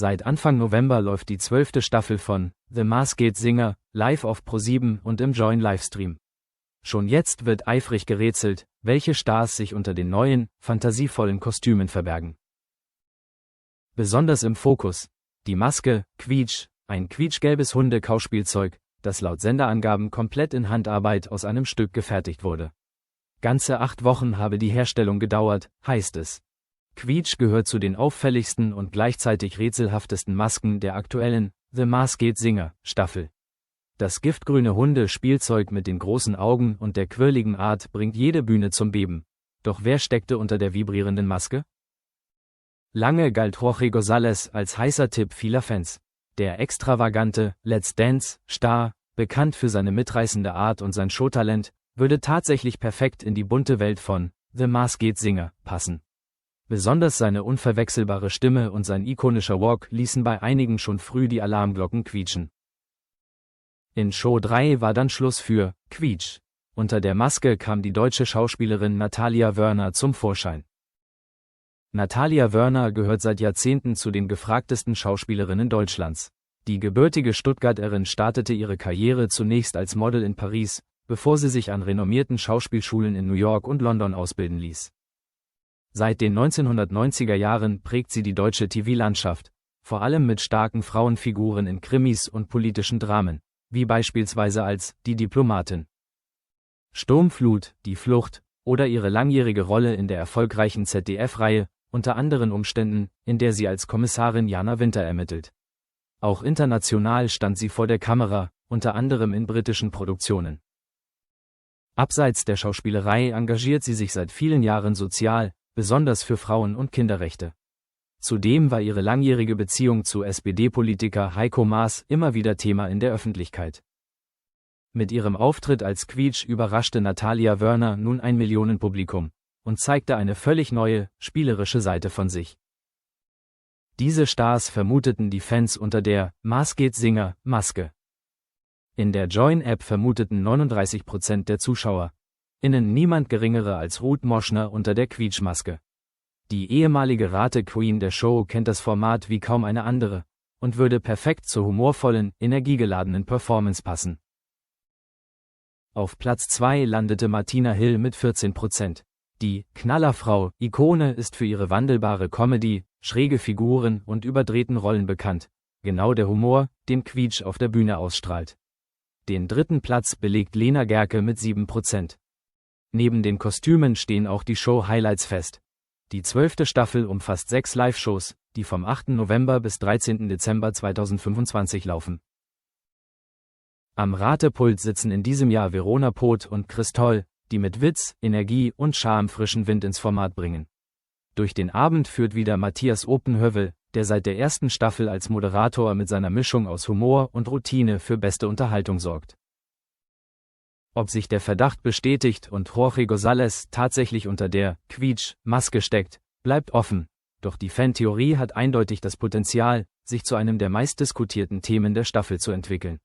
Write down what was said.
Seit Anfang November läuft die 12. Staffel von The Masked Singer live auf ProSieben und im Join Livestream. Schon jetzt wird eifrig gerätselt, welche Stars sich unter den neuen, fantasievollen Kostümen verbergen. Besonders im Fokus: die Maske, Quietsch, ein quietschgelbes Hunde-Kauspielzeug, das laut Senderangaben komplett in Handarbeit aus einem Stück gefertigt wurde. Ganze 8 Wochen habe die Herstellung gedauert, heißt es. Quietsch gehört zu den auffälligsten und gleichzeitig rätselhaftesten Masken der aktuellen The Masked Singer Staffel. Das giftgrüne Hunde-Spielzeug mit den großen Augen und der quirligen Art bringt jede Bühne zum Beben. Doch wer steckte unter der vibrierenden Maske? Lange galt Jorge González als heißer Tipp vieler Fans. Der extravagante Let's Dance-Star, bekannt für seine mitreißende Art und sein Showtalent, würde tatsächlich perfekt in die bunte Welt von The Masked Singer passen. Besonders seine unverwechselbare Stimme und sein ikonischer Walk ließen bei einigen schon früh die Alarmglocken quietschen. In Show 3 war dann Schluss für Quietsch. Unter der Maske kam die deutsche Schauspielerin Natalia Wörner zum Vorschein. Natalia Wörner gehört seit Jahrzehnten zu den gefragtesten Schauspielerinnen Deutschlands. Die gebürtige Stuttgarterin startete ihre Karriere zunächst als Model in Paris, bevor sie sich an renommierten Schauspielschulen in New York und London ausbilden ließ. Seit den 1990er Jahren prägt sie die deutsche TV-Landschaft, vor allem mit starken Frauenfiguren in Krimis und politischen Dramen, wie beispielsweise als Die Diplomatin, Sturmflut, Die Flucht oder ihre langjährige Rolle in der erfolgreichen ZDF-Reihe, unter anderen Umständen, in der sie als Kommissarin Jana Winter ermittelt. Auch international stand sie vor der Kamera, unter anderem in britischen Produktionen. Abseits der Schauspielerei engagiert sie sich seit vielen Jahren sozial, besonders für Frauen- und Kinderrechte. Zudem war ihre langjährige Beziehung zu SPD-Politiker Heiko Maas immer wieder Thema in der Öffentlichkeit. Mit ihrem Auftritt als Quietsch überraschte Natalia Wörner nun ein Millionenpublikum und zeigte eine völlig neue, spielerische Seite von sich. Diese Stars vermuteten die Fans unter der Masked Singer Maske. In der Join-App vermuteten 39% der ZuschauerInnen niemand Geringere als Ruth Moschner unter der Quietschmaske. Die ehemalige Rate-Queen der Show kennt das Format wie kaum eine andere und würde perfekt zur humorvollen, energiegeladenen Performance passen. Auf Platz 2 landete Martina Hill mit 14%. Die Knallerfrau-Ikone ist für ihre wandelbare Comedy, schräge Figuren und überdrehten Rollen bekannt. Genau der Humor, den Quietsch auf der Bühne ausstrahlt. Den 3. Platz belegt Lena Gercke mit 7%. Neben den Kostümen stehen auch die Show-Highlights fest. Die 12. Staffel umfasst 6 Live-Shows, die vom 8. November bis 13. Dezember 2025 laufen. Am Ratepult sitzen in diesem Jahr Verona Poth und Chris Toll, die mit Witz, Energie und Charme frischen Wind ins Format bringen. Durch den Abend führt wieder Matthias Oppenhövel, der seit der ersten Staffel als Moderator mit seiner Mischung aus Humor und Routine für beste Unterhaltung sorgt. Ob sich der Verdacht bestätigt und Jorge González tatsächlich unter der Quietsch-Maske steckt, bleibt offen, doch die Fantheorie hat eindeutig das Potenzial, sich zu einem der meistdiskutierten Themen der Staffel zu entwickeln.